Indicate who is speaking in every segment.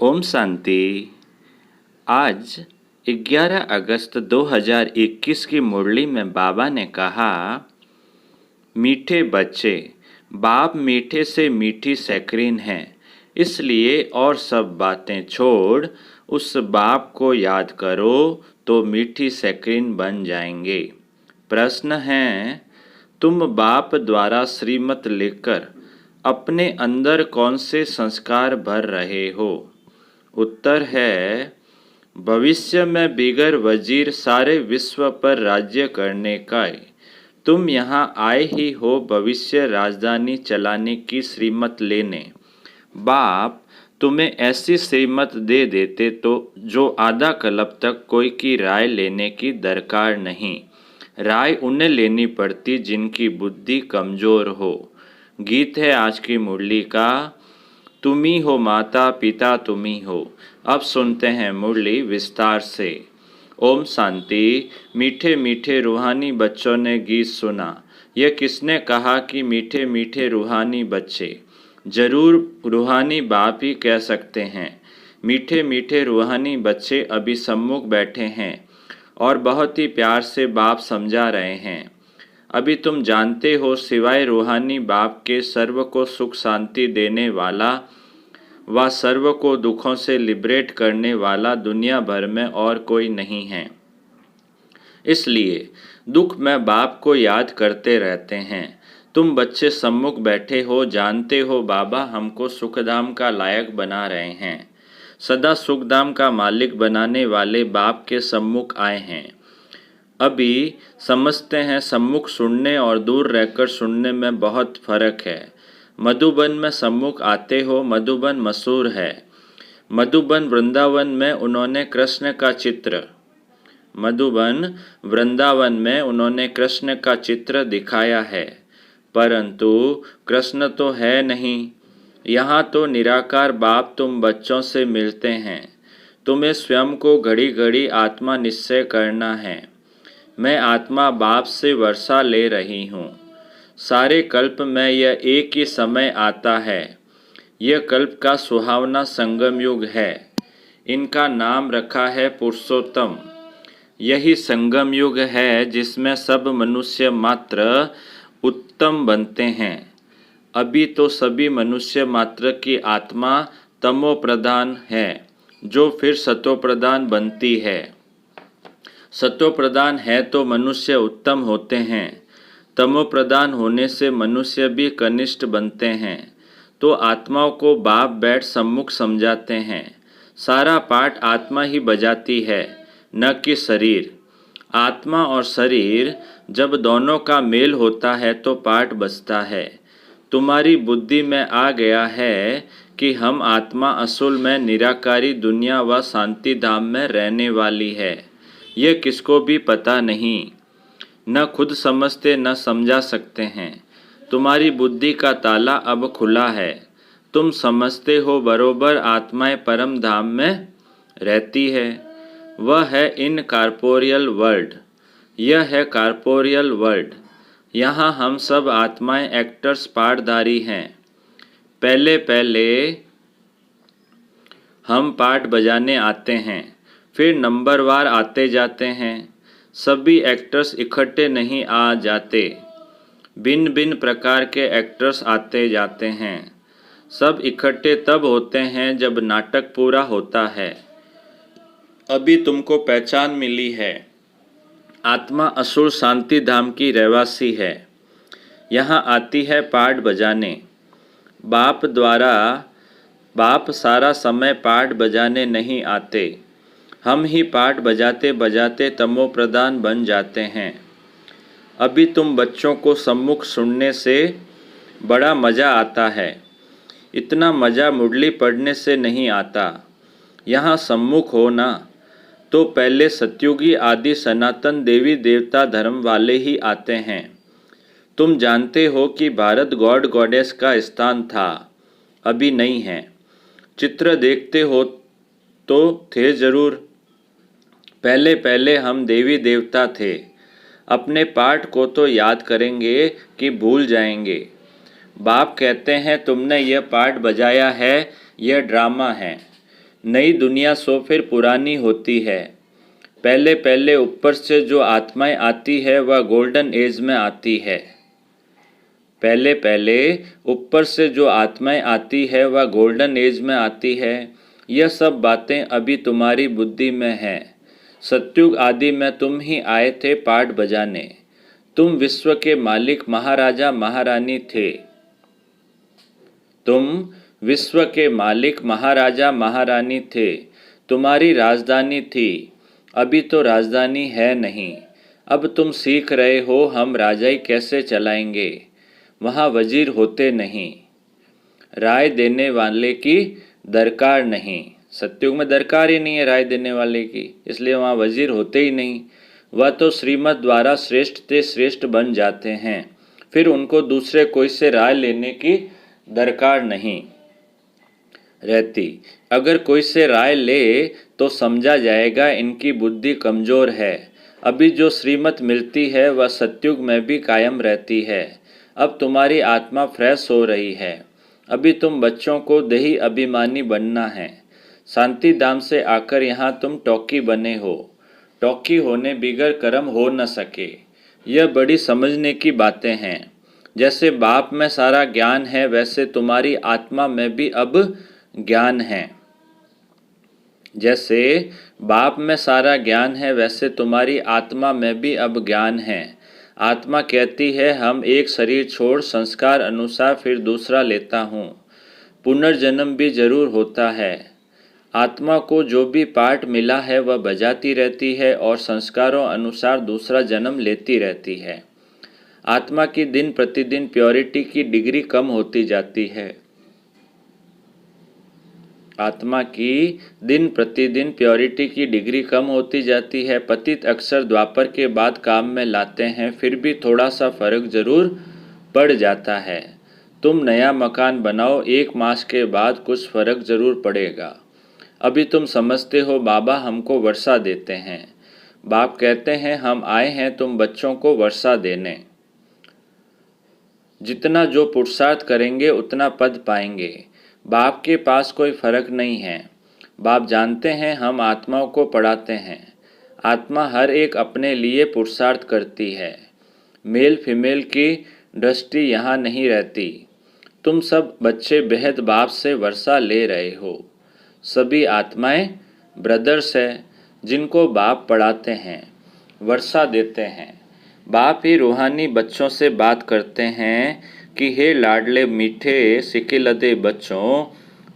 Speaker 1: ओम शांति। आज 11 अगस्त 2021 की मुरली में बाबा ने कहा, मीठे बच्चे, बाप मीठे से मीठी सैकरीन है, इसलिए और सब बातें छोड़ उस बाप को याद करो तो मीठी सैकरीन बन जाएंगे। प्रश्न है, तुम बाप द्वारा श्रीमत लेकर अपने अंदर कौन से संस्कार भर रहे हो? उत्तर है, भविष्य में बिगर वजीर सारे विश्व पर राज्य करने का तुम यहाँ आए ही हो भविष्य राजधानी चलाने की श्रीमत लेने। बाप तुम्हें ऐसी श्रीमत दे देते तो जो आधा कल्प तक कोई की राय लेने की दरकार नहीं। राय उन्हें लेनी पड़ती जिनकी बुद्धि कमज़ोर हो। गीत है आज की मुरली का, तुम ही हो माता पिता तुम ही हो। अब सुनते हैं मुरली विस्तार से। ओम शांति। मीठे मीठे रूहानी बच्चों ने गीत सुना। यह किसने कहा कि मीठे मीठे रूहानी बच्चे? जरूर रूहानी बाप ही कह सकते हैं। मीठे मीठे रूहानी बच्चे अभी सम्मुख बैठे हैं और बहुत ही प्यार से बाप समझा रहे हैं। अभी तुम जानते हो सिवाय रूहानी बाप के सर्व को सुख शांति देने वाला व सर्व को दुखों से लिबरेट करने वाला दुनिया भर में और कोई नहीं है। इसलिए दुख में बाप को याद करते रहते हैं। तुम बच्चे सम्मुख बैठे हो, जानते हो बाबा हमको सुखधाम का लायक बना रहे हैं। सदा सुखधाम का मालिक बनाने वाले बाप के सम्मुख आए हैं। अभी समझते हैं सम्मुख सुनने और दूर रहकर सुनने में बहुत फर्क है। मधुबन में सम्मुख आते हो, मधुबन मशहूर है। मधुबन वृंदावन में उन्होंने कृष्ण का चित्र वृंदावन में उन्होंने कृष्ण का चित्र दिखाया है, परंतु कृष्ण तो है नहीं। यहाँ तो निराकार बाप तुम बच्चों से मिलते हैं। तुम्हें स्वयं को घड़ी घड़ी आत्मा निश्चय करना है। मैं आत्मा बाप से वर्षा ले रही हूँ। सारे कल्प में यह एक ही समय आता है। यह कल्प का सुहावना संगम युग है। इनका नाम रखा है पुरुषोत्तम। यही संगम युग है जिसमें सब मनुष्य मात्र उत्तम बनते हैं। अभी तो सभी मनुष्य मात्र की आत्मा तमो प्रधान है, जो फिर सतो प्रधान बनती है। सतो प्रधान है तो मनुष्य उत्तम होते हैं। तमो प्रधान होने से मनुष्य भी कनिष्ठ बनते हैं। तो आत्माओं को बाप बैठ सम्मुख समझाते हैं। सारा पाठ आत्मा ही बजाती है, न कि शरीर। आत्मा और शरीर जब दोनों का मेल होता है तो पाठ बजता है। तुम्हारी बुद्धि में आ गया है कि हम आत्मा असल में निराकारी दुनिया व शांति धाम में रहने वाली है। यह किसको भी पता नहीं, न खुद समझते न समझा सकते हैं। तुम्हारी बुद्धि का ताला अब खुला है। तुम समझते हो बरोबर आत्माएं परम धाम में रहती है। वह है इन कॉर्पोरियल वर्ल्ड। यह है कॉर्पोरियल वर्ल्ड। यहाँ हम सब आत्माएं एक्टर्स पाठधारी हैं। पहले पहले हम पाठ बजाने आते हैं, फिर नंबरवार आते जाते हैं। सभी एक्टर्स इकट्ठे नहीं आ जाते, भिन्न भिन्न प्रकार के एक्टर्स आते जाते हैं। सब इकट्ठे तब होते हैं जब नाटक पूरा होता है। अभी तुमको पहचान मिली है। आत्मा असुर शांति धाम की रहवासी है। यहाँ आती है पाठ बजाने। बाप सारा समय पाठ बजाने नहीं आते। हम ही पाठ बजाते बजाते तमो प्रधान बन जाते हैं। अभी तुम बच्चों को सम्मुख सुनने से बड़ा मज़ा आता है। इतना मज़ा मुरली पढ़ने से नहीं आता। यहाँ सम्मुख हो ना, तो पहले सत्युगी आदि सनातन देवी देवता धर्म वाले ही आते हैं। तुम जानते हो कि भारत गॉड गॉडेस का स्थान था, अभी नहीं है। चित्र देखते हो तो थे ज़रूर। पहले पहले हम देवी देवता थे। अपने पाठ को तो याद करेंगे कि भूल जाएंगे। बाप कहते हैं तुमने यह पाठ बजाया है, यह ड्रामा है। नई दुनिया सो फिर पुरानी होती है। पहले पहले ऊपर से जो आत्माएं आती है वह गोल्डन एज में आती है। पहले पहले ऊपर से जो आत्माएं आती है वह गोल्डन एज में आती है। यह सब बातें अभी तुम्हारी बुद्धि में हैं। सत्युग आदि में तुम ही आए थे पाठ बजाने। तुम विश्व के मालिक महाराजा महारानी थे। तुम विश्व के मालिक महाराजा महारानी थे। तुम्हारी राजधानी थी। अभी तो राजधानी है नहीं। अब तुम सीख रहे हो हम राजाई कैसे चलाएंगे। वहाँ वजीर होते नहीं। राय देने वाले की दरकार नहीं। सत्युग में दरकार ही नहीं है राय देने वाले की, इसलिए वहाँ वजीर होते ही नहीं। वह तो श्रीमत द्वारा श्रेष्ठ ते श्रेष्ठ बन जाते हैं। फिर उनको दूसरे कोई से राय लेने की दरकार नहीं रहती। अगर कोई से राय ले तो समझा जाएगा इनकी बुद्धि कमज़ोर है। अभी जो श्रीमत मिलती है वह सत्युग में भी कायम रहती है। अब तुम्हारी आत्मा फ्रेश हो रही है। अभी तुम बच्चों को देही अभिमानी बनना है। शांति धाम से आकर यहाँ तुम टॉकी बने हो। टॉकी होने बिगर कर्म हो न सके। यह बड़ी समझने की बातें हैं। जैसे बाप में सारा ज्ञान है वैसे तुम्हारी आत्मा में भी अब ज्ञान है। जैसे बाप में सारा ज्ञान है वैसे तुम्हारी आत्मा में भी अब ज्ञान है। आत्मा कहती है हम एक शरीर छोड़ संस्कार अनुसार फिर दूसरा लेता हूँ। पुनर्जन्म भी जरूर होता है। आत्मा को जो भी पाठ मिला है वह बजाती रहती है और संस्कारों अनुसार दूसरा जन्म लेती रहती है। आत्मा की दिन प्रतिदिन प्योरिटी की डिग्री कम होती जाती है। आत्मा की दिन प्रतिदिन प्योरिटी की डिग्री कम होती जाती है। पतित अक्सर द्वापर के बाद काम में लाते हैं, फिर भी थोड़ा सा फर्क जरूर पड़ जाता है। तुम नया मकान बनाओ, 1 मास के बाद कुछ फर्क जरूर पड़ेगा। अभी तुम समझते हो बाबा हमको वर्षा देते हैं। बाप कहते हैं हम आए हैं तुम बच्चों को वर्षा देने। जितना जो पुरुषार्थ करेंगे उतना पद पाएंगे। बाप के पास कोई फर्क नहीं है। बाप जानते हैं हम आत्माओं को पढ़ाते हैं। आत्मा हर एक अपने लिए पुरुषार्थ करती है। मेल फीमेल की दृष्टि यहाँ नहीं रहती। तुम सब बच्चे बेहद बाप से वर्षा ले रहे हो। सभी आत्माएं ब्रदर्स हैं जिनको बाप पढ़ाते हैं, वर्षा देते हैं। बाप ही रूहानी बच्चों से बात करते हैं कि हे लाडले मीठे सिकिलदे बच्चों,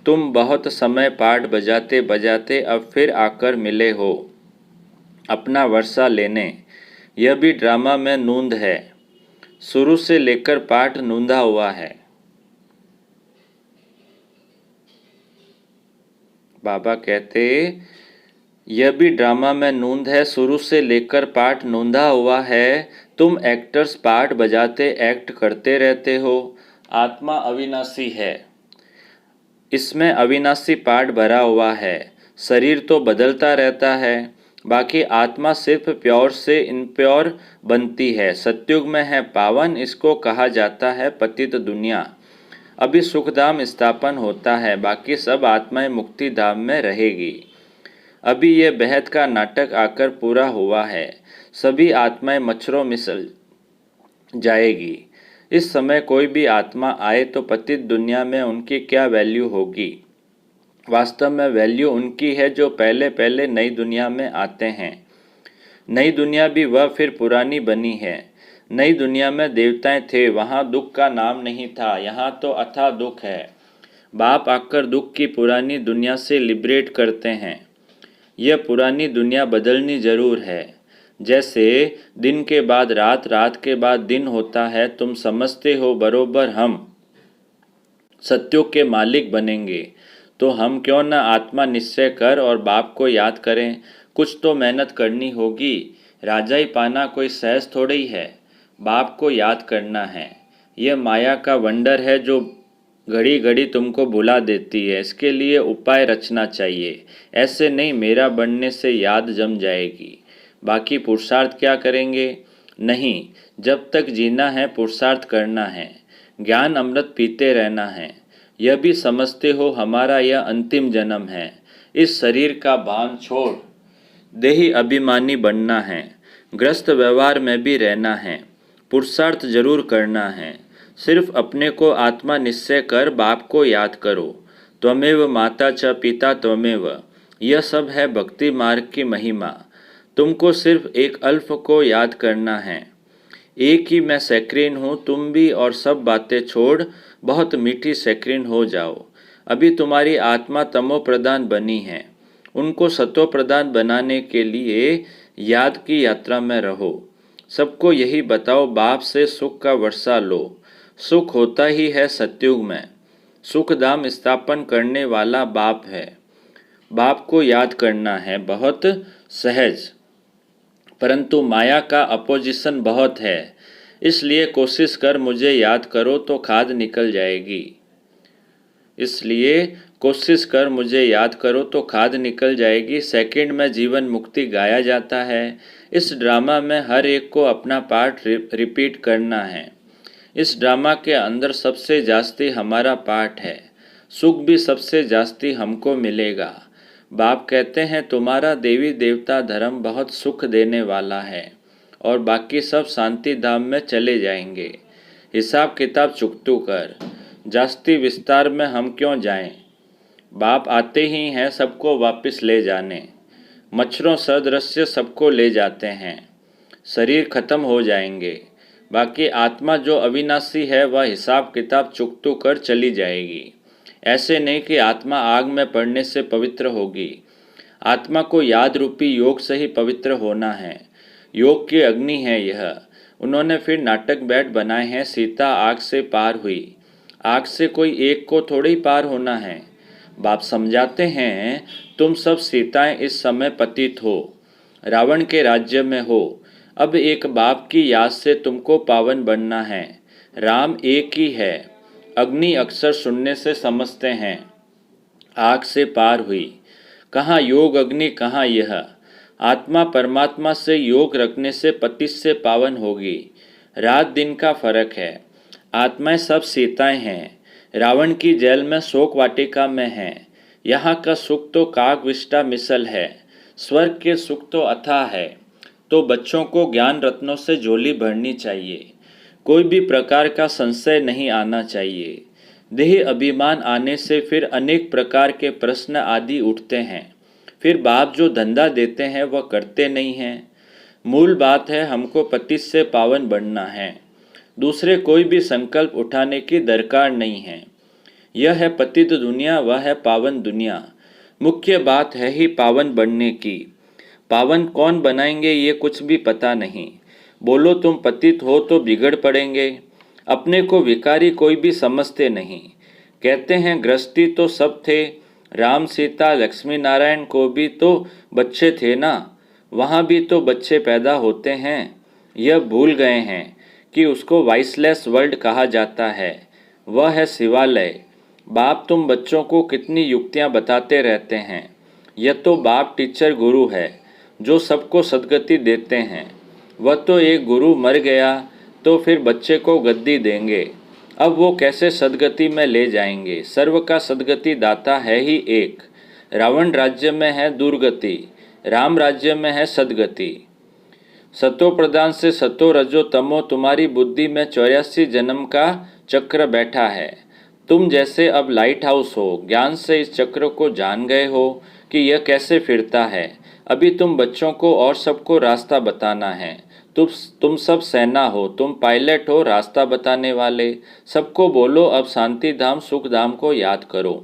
Speaker 1: तुम बहुत समय पाठ बजाते बजाते अब फिर आकर मिले हो अपना वर्षा लेने। यह भी ड्रामा में नूंद है। शुरू से लेकर पाठ नूंदा हुआ है। बाबा कहते यह भी ड्रामा में नूंद है, शुरू से लेकर पाठ नूंदा हुआ है। तुम एक्टर्स पाठ बजाते एक्ट करते रहते हो। आत्मा अविनाशी है, इसमें अविनाशी पाठ भरा हुआ है। शरीर तो बदलता रहता है, बाकी आत्मा सिर्फ प्योर से इनप्योर बनती है। सत्युग में है पावन, इसको कहा जाता है पतित दुनिया। अभी सुखधाम स्थापन होता है, बाकी सब आत्माएं मुक्ति धाम में रहेगी। अभी यह बेहद का नाटक आकर पूरा हुआ है। सभी आत्माएं मच्छरों मिसल जाएगी। इस समय कोई भी आत्मा आए तो पतित दुनिया में उनकी क्या वैल्यू होगी। वास्तव में वैल्यू उनकी है जो पहले पहले नई दुनिया में आते हैं। नई दुनिया भी वह फिर पुरानी बनी है। नई दुनिया में देवताएं थे, वहाँ दुख का नाम नहीं था, यहाँ तो अथाह दुख है। बाप आकर दुख की पुरानी दुनिया से लिबरेट करते हैं। यह पुरानी दुनिया बदलनी जरूर है। जैसे दिन के बाद रात, रात के बाद दिन होता है, तुम समझते हो बरोबर हम सत्युग के मालिक बनेंगे। तो हम क्यों न आत्मा निश्चय कर और बाप को याद करें। कुछ तो मेहनत करनी होगी। राजाई पाना कोई सहज थोड़ी है। बाप को याद करना है। यह माया का वंडर है जो घड़ी घड़ी तुमको बुला देती है। इसके लिए उपाय रचना चाहिए। ऐसे नहीं मेरा बनने से याद जम जाएगी। बाकी पुरुषार्थ क्या करेंगे? नहीं, जब तक जीना है पुरुषार्थ करना है। ज्ञान अमृत पीते रहना है। यह भी समझते हो हमारा यह अंतिम जन्म है। इस शरीर का भान छोड़ देही अभिमानी बनना है। ग्रस्त व्यवहार में भी रहना है। पुरुषार्थ जरूर करना है। सिर्फ अपने को आत्मा निश्चय कर बाप को याद करो। त्वमेव माता च पिता त्वमेव। यह सब है भक्ति मार्ग की महिमा। तुमको सिर्फ एक अल्फ को याद करना है। एक ही मैं सैक्रीन हूँ, तुम भी, और सब बातें छोड़ बहुत मीठी सैक्रीन हो जाओ। अभी तुम्हारी आत्मा तमो प्रधान बनी है। उनको सतो प्रधान बनाने के लिए याद की यात्रा में रहो। सबको यही बताओ, बाप से सुख का वर्षा लो। सुख होता ही है सतयुग में। सुख धाम स्थापन करने वाला बाप है। बाप को याद करना है बहुत सहज, परंतु माया का अपोजिशन बहुत है। इसलिए कोशिश कर मुझे याद करो तो खाद निकल जाएगी। इसलिए कोशिश कर मुझे याद करो तो खाद निकल जाएगी। सेकंड में जीवन मुक्ति गाया जाता है। इस ड्रामा में हर एक को अपना पार्ट रिपीट करना है। इस ड्रामा के अंदर सबसे जास्ती हमारा पार्ट है। सुख भी सबसे जास्ती हमको मिलेगा। बाप कहते हैं तुम्हारा देवी देवता धर्म बहुत सुख देने वाला है और बाकी सब शांति धाम में चले जाएंगे। हिसाब किताब चुकतू कर, जास्ती विस्तार में हम क्यों जाएं। बाप आते ही हैं सबको वापस ले जाने। मच्छरों सदृश्य सबको ले जाते हैं। शरीर खत्म हो जाएंगे। बाकी आत्मा जो अविनाशी है वह हिसाब किताब चुकतू कर चली जाएगी। ऐसे नहीं कि आत्मा आग में पड़ने से पवित्र होगी। आत्मा को याद रूपी योग से ही पवित्र होना है। योग की अग्नि है यह। उन्होंने फिर नाटक बैठ बनाए हैं। सीता आग से पार हुई। आग से कोई एक को थोड़ी पार होना है। बाप समझाते हैं तुम सब सीताएं इस समय पतित हो, रावण के राज्य में हो। अब एक बाप की याद से तुमको पावन बनना है। राम एक ही है। अग्नि अक्सर सुनने से समझते हैं। आग से पार हुई। कहाँ योग अग्नि, कहाँ यह। आत्मा परमात्मा से योग रखने से पति से पावन होगी। रात दिन का फर्क है। आत्माएं सब सीताएं हैं। रावण की जेल में शोक वाटिका में हैं। यहाँ का सुख तो कागविष्टा मिसल है। स्वर्ग के सुख तो अथाह है। तो बच्चों को ज्ञान रत्नों से झोली भरनी चाहिए। कोई भी प्रकार का संशय नहीं आना चाहिए। देह अभिमान आने से फिर अनेक प्रकार के प्रश्न आदि उठते हैं। फिर बाप जो धंधा देते हैं वह करते नहीं हैं। मूल बात है हमको पति से पावन बनना है। दूसरे कोई भी संकल्प उठाने की दरकार नहीं है। यह है पतित दुनिया, वह है पावन दुनिया। मुख्य बात है ही पावन बनने की। पावन कौन बनाएंगे ये कुछ भी पता नहीं। बोलो तुम पतित हो तो बिगड़ पड़ेंगे। अपने को विकारी कोई भी समझते नहीं। कहते हैं गृहस्थी तो सब थे। राम सीता लक्ष्मी नारायण को भी तो बच्चे थे ना। वहाँ भी तो बच्चे पैदा होते हैं। यह भूल गए हैं कि उसको वाइसलेस वर्ल्ड कहा जाता है। वह है शिवालय। बाप तुम बच्चों को कितनी युक्तियाँ बताते रहते हैं। यह तो बाप टीचर गुरु है जो सबको सद्गति देते हैं। वह तो एक गुरु मर गया तो फिर बच्चे को गद्दी देंगे। अब वो कैसे सद्गति में ले जाएंगे। सर्व का सद्गति दाता है ही एक। रावण राज्य में है दुर्गति, राम राज्य में है सद्गति। सतो प्रधान से सतो रजो तमो तुम्हारी बुद्धि में 84 जन्म का चक्र बैठा है। तुम जैसे अब लाइट हाउस हो, ज्ञान से इस चक्र को जान गए हो कि यह कैसे फिरता है। अभी तुम बच्चों को और सबको रास्ता बताना है। तुम सब सेना हो, तुम पायलट हो, रास्ता बताने वाले। सबको बोलो अब शांति धाम सुख धाम को याद करो,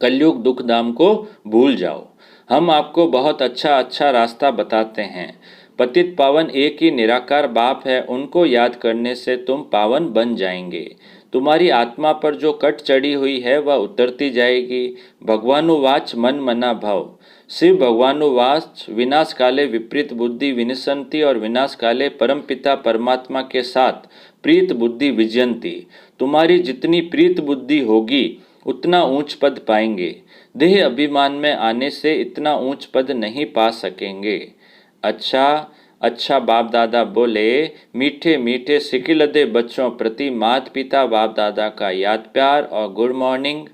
Speaker 1: कलयुग दुख धाम को भूल जाओ। हम आपको बहुत अच्छा रास्ता बताते हैं। पतित पावन एक ही निराकार बाप है। उनको याद करने से तुम पावन बन जाएंगे। तुम्हारी आत्मा पर जो कट चढ़ी हुई है वह उतरती जाएगी। भगवानुवाच मन मना भव। शिव भगवानुवाच विनाश काले विपरीत बुद्धि विनिशंति और विनाश काले परमपिता परमात्मा के साथ प्रीत बुद्धि विजयंती। तुम्हारी जितनी प्रीत बुद्धि होगी उतना ऊंच पद पाएंगे। देह अभिमान में आने से इतना ऊंच पद नहीं पा सकेंगे। अच्छा बाप दादा बोले, मीठे मीठे सिकिलदे बच्चों प्रति माता पिता बाप दादा का याद प्यार और गुड मॉर्निंग।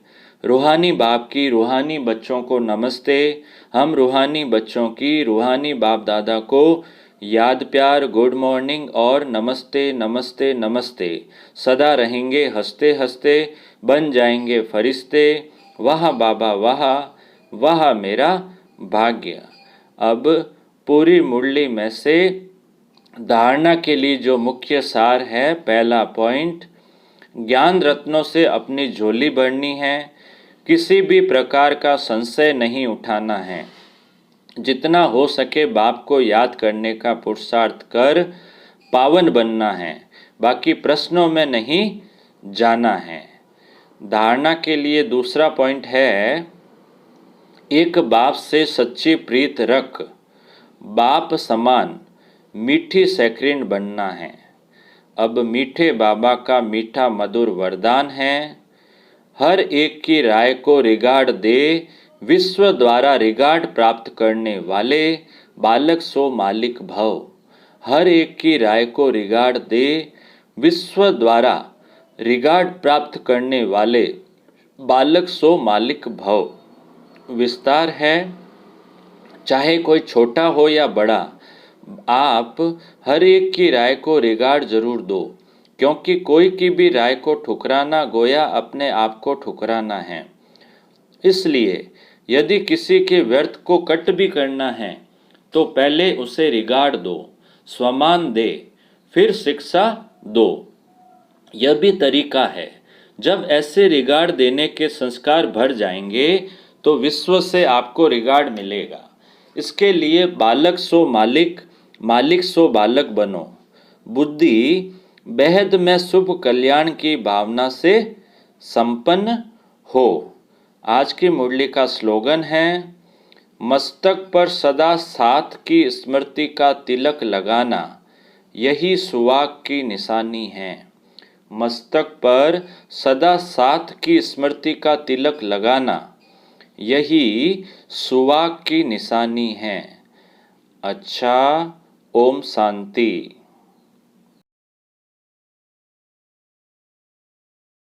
Speaker 1: रूहानी बाप की रूहानी बच्चों को नमस्ते। हम रूहानी बच्चों की रूहानी बाप दादा को याद प्यार, गुड मॉर्निंग और नमस्ते नमस्ते नमस्ते। सदा रहेंगे हंसते हंसते, बन जाएंगे फरिश्ते। वाह बाबा वाह, वाह मेरा भाग्य। अब पूरी मुरली में से धारणा के लिए जो मुख्य सार है, पहला पॉइंट, ज्ञान रत्नों से अपनी झोली भरनी है। किसी भी प्रकार का संशय नहीं उठाना है। जितना हो सके बाप को याद करने का पुरुषार्थ कर पावन बनना है, बाकी प्रश्नों में नहीं जाना है। धारणा के लिए दूसरा पॉइंट है, एक बाप से सच्ची प्रीत रख, बाप समान मीठी सैक्रिन बनना है। अब मीठे बाबा का मीठा मधुर वरदान है, हर एक की राय को रिगार्ड दे, विश्व द्वारा रिगार्ड प्राप्त करने वाले बालक सो मालिक भव। हर एक की राय को रिगार्ड दे, विश्व द्वारा रिगार्ड प्राप्त करने वाले बालक सो मालिक भव। विस्तार है, चाहे कोई छोटा हो या बड़ा, आप हर एक की राय को रिगार्ड जरूर दो, क्योंकि कोई की भी राय को ठुकराना गोया अपने आप को ठुकराना है। इसलिए यदि किसी के व्यर्थ को कट भी करना है तो पहले उसे रिगार्ड दो, सम्मान दे, फिर शिक्षा दो। यह भी तरीका है। जब ऐसे रिगार्ड देने के संस्कार भर जाएंगे तो विश्व से आपको रिगार्ड मिलेगा। इसके लिए बालक सो मालिक, मालिक सो बालक बनो। बुद्धि बेहद में शुभ कल्याण की भावना से संपन्न हो। आज की मुरली का स्लोगन है, मस्तक पर सदा साथ की स्मृति का तिलक लगाना, यही सुवाग की निशानी है। मस्तक पर सदा साथ की स्मृति का तिलक लगाना, यही सुवाग की निशानी है। अच्छा, ओम शांति।